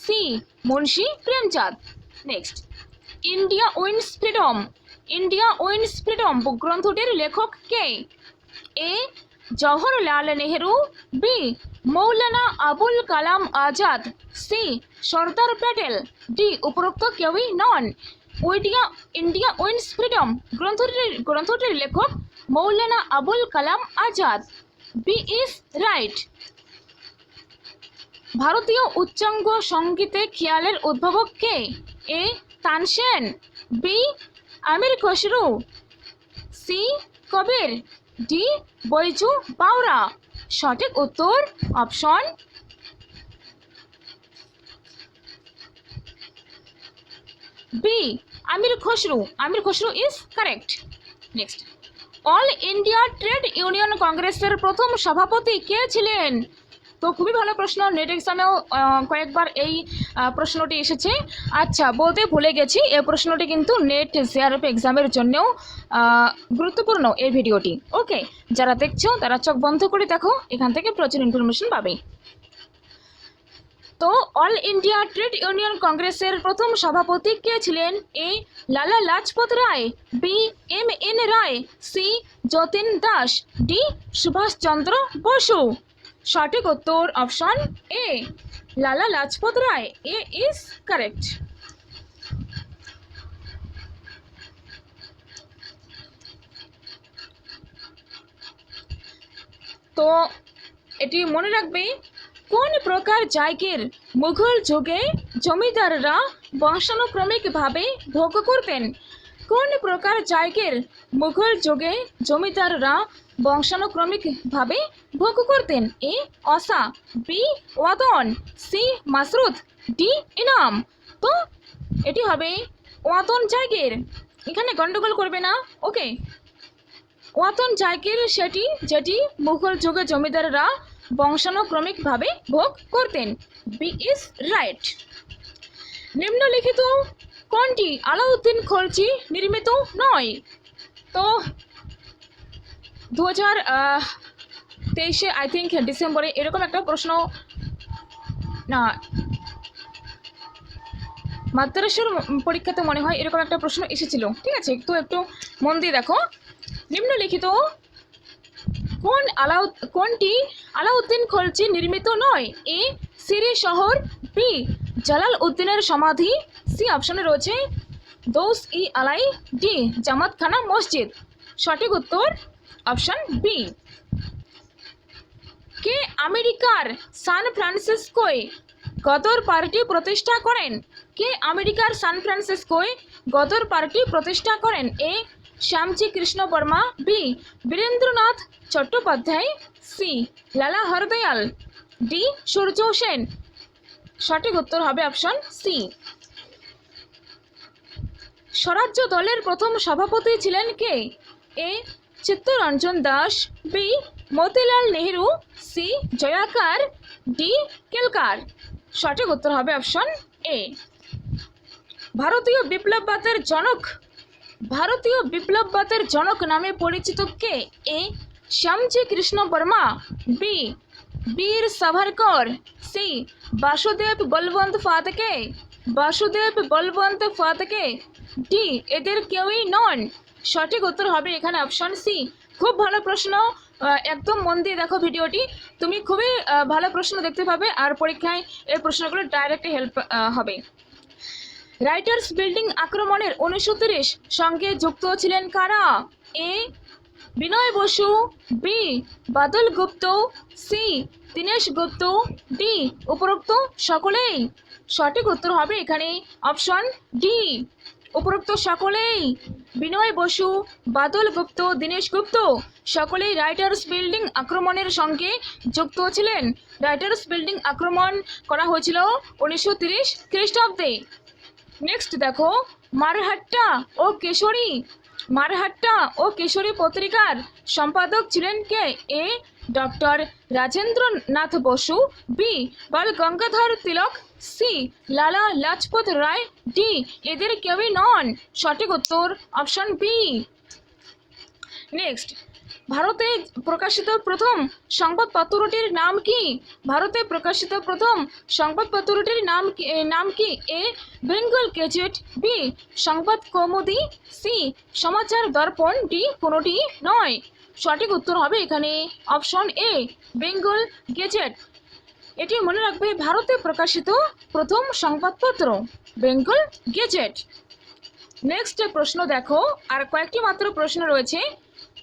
C Munshi Premchand. Next, India wins freedom গ্রন্থটির লেখক কে? A Jawaharlal Nehru, B Maulana Abul Kalam Azad, C Sardar Patel, D উপরোক্ত কেউই নন। ইন্ডিয়া উইন্স ফ্রিডম গ্রন্থটির লেখক Maulana Abul Kalam Azad. B is right. ভারতীয় উচ্চাঙ্গ সঙ্গীতে খেয়ালের উদ্ভাবক কে? A Tansen, B Amir Khusrau, C Kabir, D Baiju Bawra. সঠিক উত্তর option B Amir Khusrau. Amir Khusrau is correct. Next, all India trade union কংগ্রেসের প্রথম সভাপতি কে ছিলেন? তো খুবই ভালো প্রশ্ন, নেট এক্সামেও কয়েকবার এই প্রশ্নটি এসেছে। আচ্ছা, বলতে ভুলে গেছি, এই প্রশ্নটি কিন্তু নেট জিআরএফ এক্সামের জন্যও গুরুত্বপূর্ণ এই ভিডিওটি। ওকে, যারা দেখছো তারা চোখ বন্ধ করে দেখো, এখান থেকে প্রচুর ইনফরমেশন পাবে। তো অল ইন্ডিয়া ট্রেড ইউনিয়ন কংগ্রেসের প্রথম সভাপতি কে ছিলেন? এ লালা লাজপত রায়, বি এম এন রায়, সি যতীন দাস, ডি সুভাষচন্দ্র বসু। সঠিক উত্তর অপশন এ লালা লাজপত রায়। এ ইজ কারেক্ট। তো এটি মনে রাখবে, কোন প্রকার জায়গির মুঘল যুগে জমিদাররা বংশানুক্রমিকভাবে ভোগ করতেন? কোন প্রকার জায়গির মুঘল যুগে জমিদাররা বংশানুক্রমিকভাবে ভোগ করতেন? এ অসা, বি ওয়াদন, সি মাসরুদ, ডি ইনাম। তো এটি হবে ওয়াদন জায়গির, এখানে গন্ডগোল করবে না। ওকে, ওয়াদন জায়গির সেটি যেটি মুঘল যুগে জমিদাররা বংশানুক্রমিকভাবে ভোগ করতেন। B is right. নিম্নলিখিত কোনটি আলাউদ্দিন খলজি নির্মিত নয়? তো 2023 আই থিঙ্ক ডিসেম্বরে এরকম একটা প্রশ্ন, না মাদ্রাসার পরীক্ষাতে মনে হয় এরকম একটা প্রশ্ন এসেছিল। ঠিক আছে, তো একটু মন দিয়ে দেখো। নিম্নলিখিত কোনটি আলাউদ্দিন খলজি নির্মিত নয়? এ সিরি শহর, বি জালাল উদ্দিনের সমাধি, সি অপশনে রয়েছে দৌস ই আলাই, ডি জামাতখানা মসজিদ। সঠিক উত্তর অপশন বি। কে আমেরিকার সান ফ্রান্সিসকোয় গদর পার্টি প্রতিষ্ঠা করেন? কে আমেরিকার সান ফ্রান্সিসকোয় গদর পার্টি প্রতিষ্ঠা করেন? এ শ্যামজি কৃষ্ণ বর্মা, বি বীরেন্দ্রনাথ চট্টোপাধ্যায়, সি লালা হরদয়াল, ডি সূর্য সেন। সঠিক উত্তর হবে অপশন সি। স্বরাজ্য দলের প্রথম সভাপতি ছিলেন কে? A Chittaranjan Das, B Motilal Nehru, C Jayakar, D Kelkar. সঠিক উত্তর হবে অপশন এ। ভারতীয় বিপ্লববাদের জনক নামে পরিচিত কে? এ শ্যামজি কৃষ্ণ বর্মা, বি বীর সাভারকর, সি বাসুদেব বলবন্ত ফাতকে, ডি এদের কেউই নন। সঠিক উত্তর হবে এখানে অপশন সি। খুব ভালো প্রশ্ন, একদম মন দিয়ে দেখো ভিডিওটি, তুমি খুবই ভালো প্রশ্ন দেখতে পাবে, আর পরীক্ষায় এই প্রশ্নগুলো ডাইরেক্ট হেল্প হবে। রাইটার্স বিল্ডিং আক্রমণের 1930 সঙ্গে যুক্ত ছিলেন কারা? এ বিনয় বসু, বি বাদল গুপ্ত, সি দীনেশ গুপ্ত, ডি উপরোক্ত সকলেই। সঠিক উত্তর হবে এখানে অপশন ডি, উপরোক্ত সকলেই। বিনয় বসু, বাদল গুপ্ত, দীনেশ গুপ্ত সকলেই রাইটার্স বিল্ডিং আক্রমণের সঙ্গে যুক্ত ছিলেন। রাইটার্স বিল্ডিং আক্রমণ করা হয়েছিল 1930 খ্রিস্টাব্দে। নেক্সট দেখো, মারহাট্টা ও কেশরী পত্রিকার সম্পাদক ছিলেন কে? A doctor Rajendranath Basu, B Bal Gangadhar Tilak, C Lala Lajpat Roy, D এদের কেউই নন। সঠিক উত্তর অপশন বি। নেক্সট, ভারতে প্রকাশিত প্রথম সংবাদপত্রটির নাম কি? ভারতে প্রকাশিত প্রথম সংবাদপত্রটির নাম কি? এ বেঙ্গল গেজেট, বি সংবাদ কৌমুদি, সি সমাচার দর্পণ, ডি কোনোটি নয়। সঠিক উত্তর হবে এখানে অপশন এ বেঙ্গল গেজেট। এটি মনে রাখবে ভারতে প্রকাশিত প্রথম সংবাদপত্র বেঙ্গল গেজেট। নেক্সট প্রশ্ন দেখো, আর কয়েকটি মাত্র প্রশ্ন রয়েছে।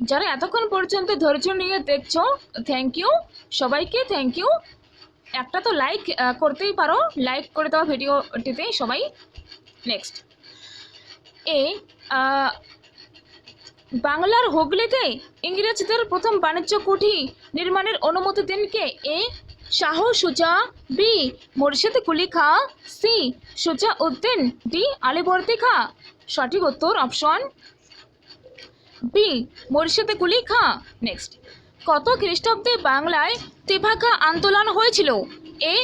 যারা এতক্ষণ পর্যন্ত ধৈর্য নিয়ে দেখছো, থ্যাংক ইউ সবাইকে, থ্যাংক ইউ। একটা তো লাইক করতেই পারো, লাইক করে দাও ভিডিওটিতে সবাই। নেক্সট এ বাংলার হুগলিতে ইংরেজদের প্রথম বাণিজ্য কুঠি নির্মাণের অনুমতি দেন কে? এ শাহ সুজা, বি মুর্শিদ কুলি খা, সি সুজা উদ্দিন, ডি আলীবর্দী খা। সঠিক উত্তর অপশন বি মুর্শিদ কুলি খা। নেক্সট কত খ্রিস্টাব্দে বাংলায় তেভাগা আন্দোলন হয়েছিল? এ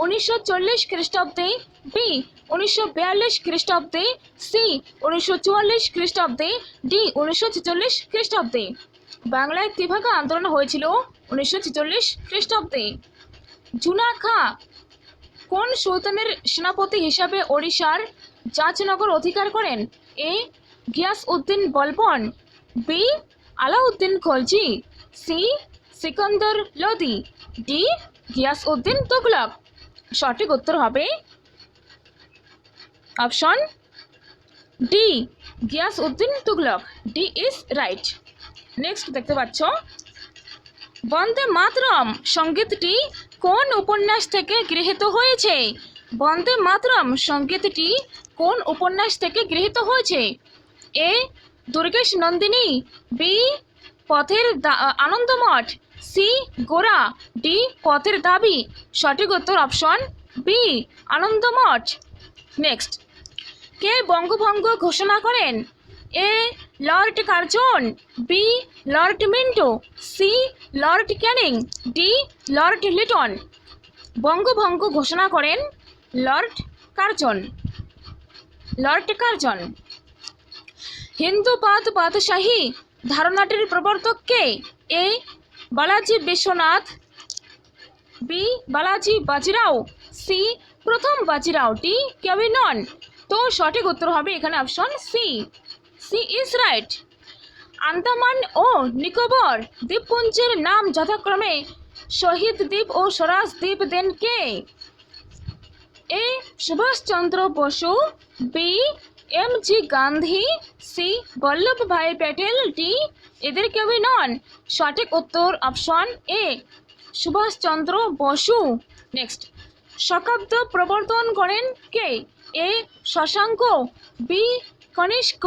1940 খ্রিস্টাব্দে, বি 1942 খ্রিস্টাব্দে, সি 1944 খ্রিস্টাব্দে, ডি 1946 খ্রিস্টাব্দে। বাংলায় তেভাগা আন্দোলন হয়েছিল 1946 খ্রিস্টাব্দে। জুনা খা কোন সুলতানের সেনাপতি হিসাবে ওড়িশার জাঁচনগর অধিকার করেন? A Ghiyas Uddin Balban, B Alauddin Khalji, C Sikandar Lodi, D Ghiyas Uddin Tughlaq. সঠিক উত্তর হবে option D Ghiyas Uddin Tughlaq, D is right. Next দেখতে পাচ্ছ বন্দে মাতরম সঙ্গীতটি কোন উপন্যাস থেকে গৃহীত হয়েছে? বন্দে মাতরম সঙ্গীতটি কোন উপন্যাস থেকে গৃহীত হয়েছে? এ দুর্গেশ নন্দিনী, বি পথের আনন্দমঠ, সি গোরা, ডি পথের দাবি। সঠিক উত্তর অপশন বি আনন্দমঠ। নেক্সট কে বঙ্গভঙ্গ ঘোষণা করেন? A Lord Curzon, B Lord Minto, C Lord Canning, D Lord Lytton. বঙ্গভঙ্গ ঘোষণা করেন লর্ড কার্জন, লর্ড কার্জন। হিন্দুবাদ বাদশাহী ধারণাটির প্রবর্তক কে? A Balaji Vishwanath, B Balaji Bajirao, C প্রথম বাজিরাও, ডি কেউই নন। তো সঠিক উত্তর হবে এখানে option C, C is right. Andaman ও নিকোবর দ্বীপপুঞ্জের নাম যথাক্রমে শহীদ দ্বীপ ও স্বরাজ দ্বীপ দেন কে? A Subhash Chandra Bose, B M G Gandhi, C Vallabh Bhai Patel, D এদের কেউই নন। সঠিক উত্তর option A Subhash Chandra Bose. Next শকাব্দ প্রবর্তন করেন কে? A Shashanka, B Kanishka,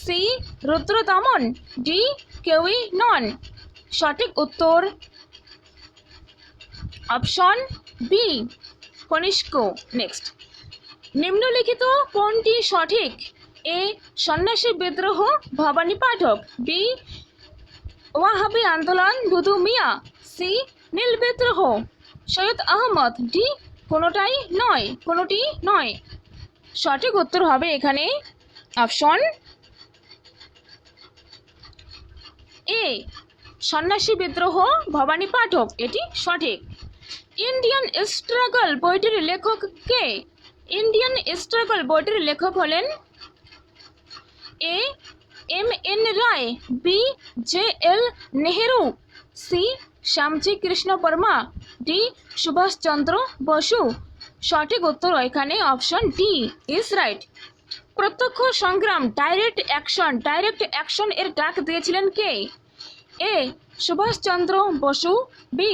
C Rudradaman, D কেউই নন। সঠিক উত্তর অপশন বি কনিষ্ক। নেক্সট নিম্নলিখিত কোনটি সঠিক? এ সন্ন্যাসী বিদ্রোহ ভবানী পাঠক, বি ওয়াহাবি আন্দোলন দুদু মিয়া, সি নীল বিদ্রোহ সৈয়দ আহমদ, ডি কোনোটাই নয়, কোনোটি নয়। সঠিক উত্তর হবে এখানে অপশন এ সন্ন্যাসী বিদ্রোহ ভবানী পাঠক, এটি সঠিক। ইন্ডিয়ান স্ট্রাগল বইটির লেখক কে? ইন্ডিয়ান স্ট্রাগল বইটির লেখক হলেন A M N Roy, B J L Nehru, C Shyamji Krishna Varma, D Subhash Chandra Bose. সঠিক উত্তর এখানে অপশন ডি ইজ রাইট। প্রত্যক্ষ সংগ্রাম ডাইরেক্ট অ্যাকশন এর ডাক দিয়েছিলেন কে? A Subhash Chandra Bose, B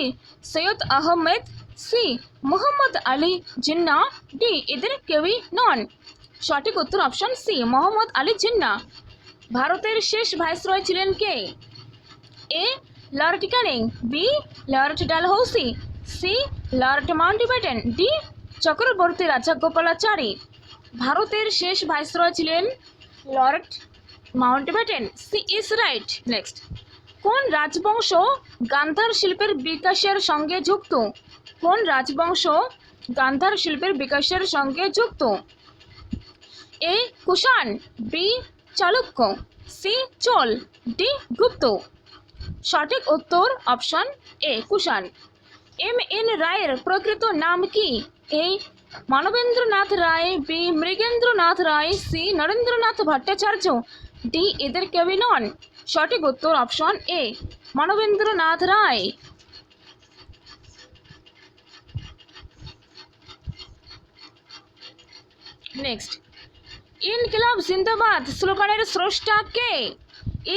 Syed Ahmed, C Mohammad Ali Jinnah, D এদের কেউই নন। সঠিক উত্তর অপশন সি মোহাম্মদ আলী জিন্না। ভারতের শেষ ভাইসরয় ছিলেন কে? A Lord Canning, B Lord Dalhousie, C Lord Mountbatten, D Chakravarti Rajagopalachari. ভারতের শেষ ভাইসরয় ছিলেন Lord Mountbatten, C is right. Next কোন রাজবংশ গান্ধার শিল্পের বিকাশের সঙ্গে যুক্ত? কোন রাজবংশ গান্ধার শিল্পের বিকাশের সঙ্গে যুক্ত? A Kushan, B Chalukya, C Chola, D Gupta. সঠিক উত্তর option A Kushan. M N রায়ের প্রকৃত নাম কি? A Manabendranath Roy, B Mrigendranath Roy, C Narendranath Bhattacharya, D এদের কেউই নন। সঠিক উত্তর option A Manabendranath Roy. Next, ইনকিলাব জিন্দাবাদ স্লোগানের স্রষ্টা কে?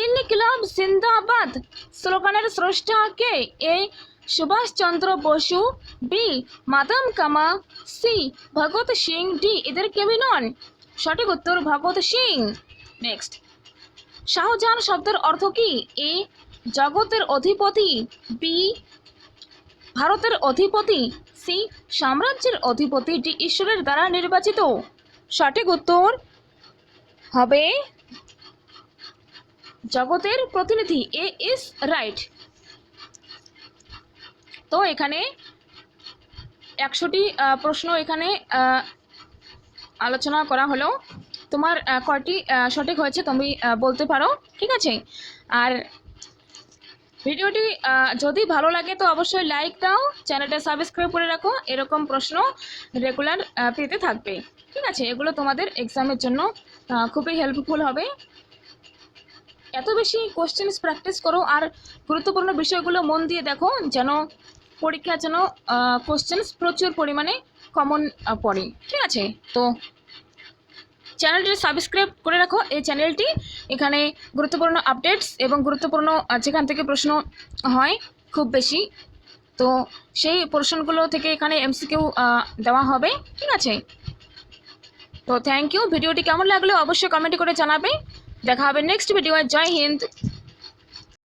ইনকিলাব জিন্দাবাদ স্লোগানের স্রষ্টা কে? A Subhash Chandra Bose, B Madame Cama, C Bhagat Singh, D এদের কেউই নন। সঠিক উত্তর ভগৎ সিং। নেক্সট, শাহজাহান শব্দের অর্থ কি? এ জগতের অধিপতি, বি ভারতের অধিপতি, সি সাম্রাজ্যের অধিপতি, ডি ঈশ্বরের দ্বারা নির্বাচিত। সঠিক উত্তর হবে জগতের প্রতিনিধি, এ ইজ রাইট। তো এখানে 100টি প্রশ্ন এখানে আলোচনা করা হলো। তোমার কয়টি সঠিক হয়েছে তুমি বলতে পারো, ঠিক আছে? আর ভিডিওটি যদি ভালো লাগে তো অবশ্যই লাইক দাও, চ্যানেলটা সাবস্ক্রাইব করে রাখো, এরকম প্রশ্ন রেগুলার পেতে থাকবে, ঠিক আছে? এগুলো তোমাদের এক্সামের জন্য খুবই হেল্পফুল হবে। এত বেশি কোশ্চেন্স প্র্যাকটিস করো আর গুরুত্বপূর্ণ বিষয়গুলো মন দিয়ে দেখো, যেন পরীক্ষার জন্য কোশ্চেন্স প্রচুর পরিমাণে কমন পড়ে, ঠিক আছে? তো চ্যানেলটি সাবস্ক্রাইব করে রাখো। এই চ্যানেলটি এখানে গুরুত্বপূর্ণ আপডেটস এবং গুরুত্বপূর্ণ যেখান থেকে প্রশ্ন হয় খুব বেশি, তো সেই প্রশ্নগুলো থেকে এখানে এমসিকিউ দেওয়া হবে, ঠিক আছে? তো থ্যাংক ইউ। ভিডিওটি কেমন লাগলো অবশ্যই কমেন্ট করে জানাবে। দেখা হবে নেক্সট ভিডিও। জয় হিন্দ।